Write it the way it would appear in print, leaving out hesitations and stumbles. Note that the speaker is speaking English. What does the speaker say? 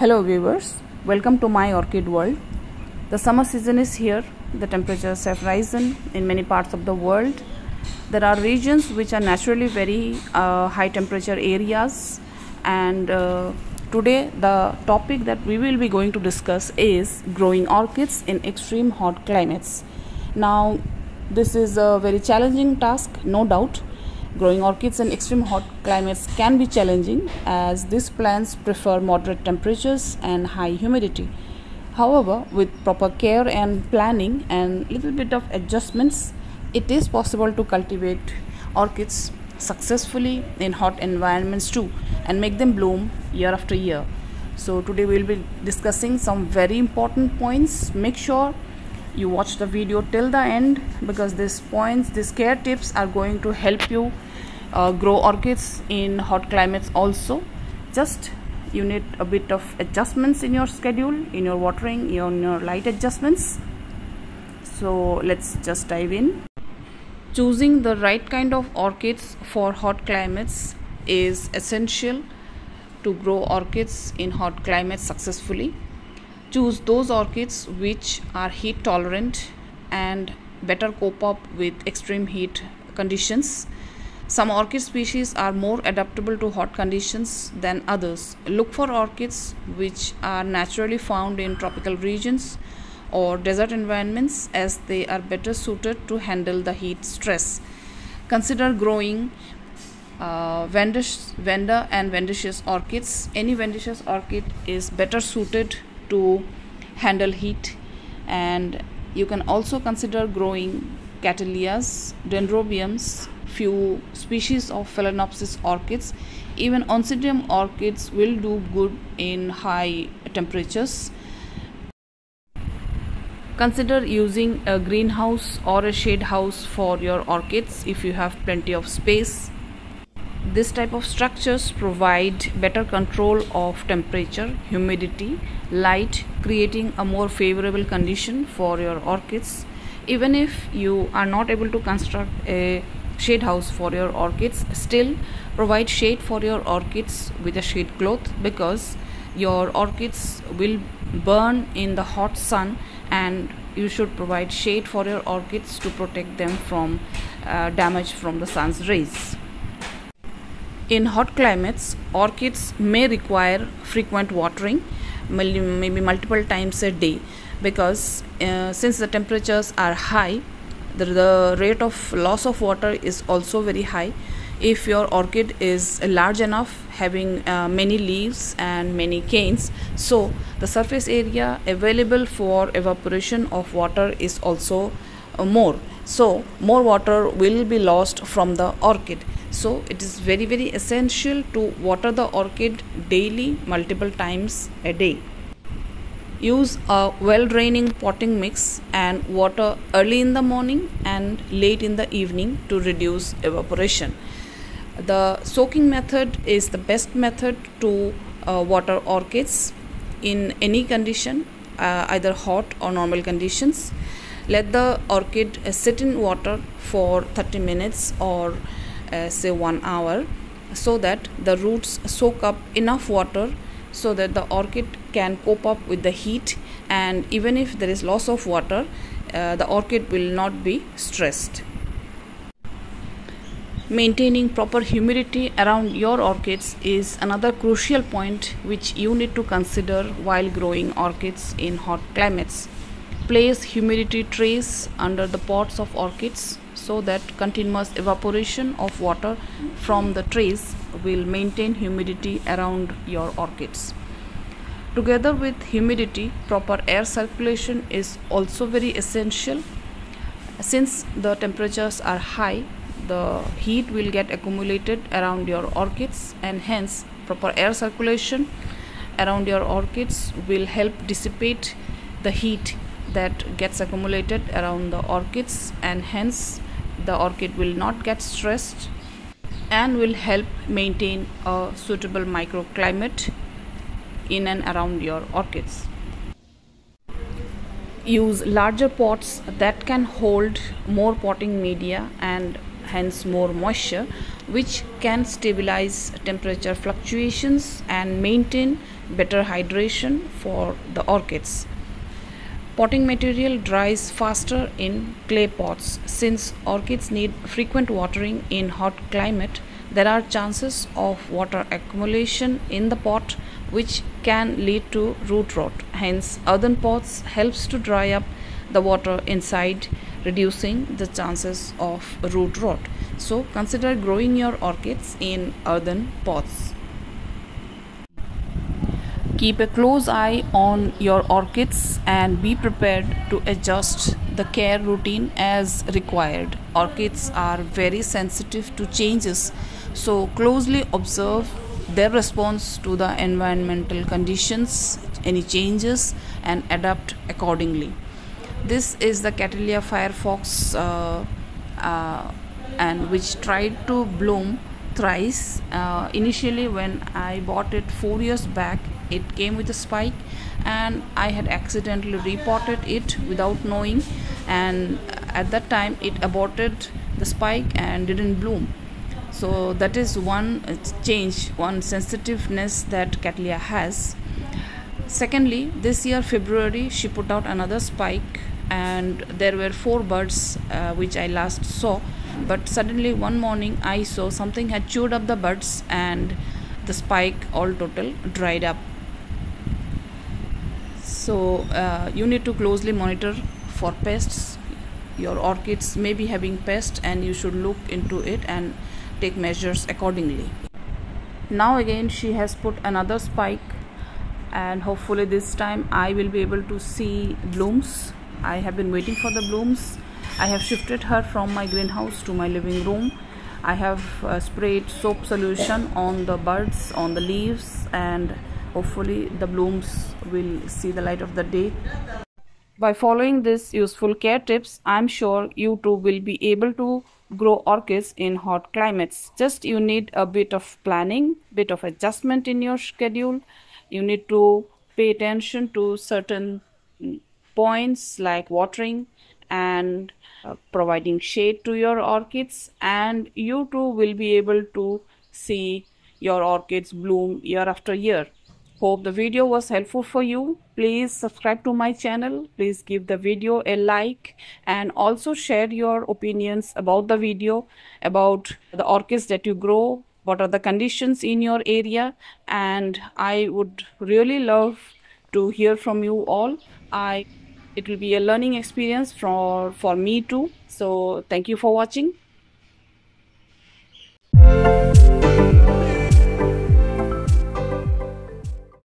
Hello viewers, welcome to my orchid world. The summer season is here. The temperatures have risen in many parts of the world. There are regions which are naturally very high temperature areas, and today the topic that we will be going to discuss is growing orchids in extreme hot climates. Now this is a very challenging task, no doubt. Growing orchids in extreme hot climates can be challenging as these plants prefer moderate temperatures and high humidity. However, with proper care and planning and little bit of adjustments, it is possible to cultivate orchids successfully in hot environments too and make them bloom year after year. So today we will be discussing some very important points. Make sure you watch the video till the end because these care tips are going to help you grow orchids in hot climates also. Just you need a bit of adjustments in your schedule, in your watering, in your light adjustments. So let's just dive in. Choosing the right kind of orchids for hot climates is essential to grow orchids in hot climates successfully. Choose those orchids which are heat tolerant and better cope up with extreme heat conditions. Some orchid species are more adaptable to hot conditions than others. Look for orchids which are naturally found in tropical regions or desert environments as they are better suited to handle the heat stress. Consider growing vanda and vandaceous orchids. Any vandaceous orchid is better suited to handle heat, and you can also consider growing cattleyas, dendrobiums, few species of phalaenopsis orchids. Even oncidium orchids will do good in high temperatures. Consider using a greenhouse or a shade house for your orchids if you have plenty of space. This type of structures provide better control of temperature, humidity, light, creating a more favorable condition for your orchids. Even if you are not able to construct a shade house for your orchids, still provide shade for your orchids with a shade cloth because your orchids will burn in the hot sun, and you should provide shade for your orchids to protect them from damage from the sun's rays. In hot climates, orchids may require frequent watering, maybe multiple times a day, because since the temperatures are high, the rate of loss of water is also very high. If your orchid is large enough, having many leaves and many canes, so the surface area available for evaporation of water is also more. So more water will be lost from the orchid. So it is very essential to water the orchid daily, multiple times a day. Use a well draining potting mix and water early in the morning and late in the evening to reduce evaporation. The soaking method is the best method to water orchids in any condition, either hot or normal conditions. Let the orchid sit in water for 30 minutes or say 1 hour so that the roots soak up enough water so that the orchid can cope up with the heat, and even if there is loss of water, the orchid will not be stressed. Maintaining proper humidity around your orchids is another crucial point which you need to consider while growing orchids in hot climates. Place humidity trays under the pots of orchids so that continuous evaporation of water from the trays will maintain humidity around your orchids. Together with humidity, proper air circulation is also very essential. Since the temperatures are high, the heat will get accumulated around your orchids, and hence proper air circulation around your orchids will help dissipate the heat that gets accumulated around the orchids, and hence the orchid will not get stressed and will help maintain a suitable microclimate in and around your orchids. Use larger pots that can hold more potting media and hence more moisture which can stabilize temperature fluctuations and maintain better hydration for the orchids. Potting material dries faster in clay pots. Since orchids need frequent watering in hot climate, there are chances of water accumulation in the pot which can lead to root rot. Hence, earthen pots helps to dry up the water inside, reducing the chances of root rot. So consider growing your orchids in earthen pots. Keep a close eye on your orchids and be prepared to adjust the care routine as required. Orchids are very sensitive to changes, so closely observe their response to the environmental conditions, any changes, and adapt accordingly. This is the Cattleya firefox and which tried to bloom thrice. Initially when I bought it 4 years back, it came with a spike and I had accidentally repotted it without knowing, and at that time it aborted the spike and didn't bloom. So that is one change, one sensitiveness that Cattleya has. Secondly, this year February she put out another spike and there were 4 buds which I last saw, but suddenly one morning I saw something had chewed up the buds and the spike all total dried up. So you need to closely monitor for pests. Your orchids may be having pests and you should look into it and take measures accordingly. Now again she has put another spike and hopefully this time I will be able to see blooms. I have been waiting for the blooms. I have shifted her from my greenhouse to my living room. I have sprayed soap solution on the buds, on the leaves, and hopefully the blooms will see the light of the day. By following these useful care tips, I'm sure you too will be able to grow orchids in hot climates. Just you need a bit of planning, bit of adjustment in your schedule. You need to pay attention to certain points like watering and providing shade to your orchids, and you too will be able to see your orchids bloom year after year. Hope the video was helpful for you. Please subscribe to my channel. Please give the video a like and also share your opinions about the video, about the orchids that you grow, what are the conditions in your area, and I would really love to hear from you all. It will be a learning experience for me too. So thank you for watching.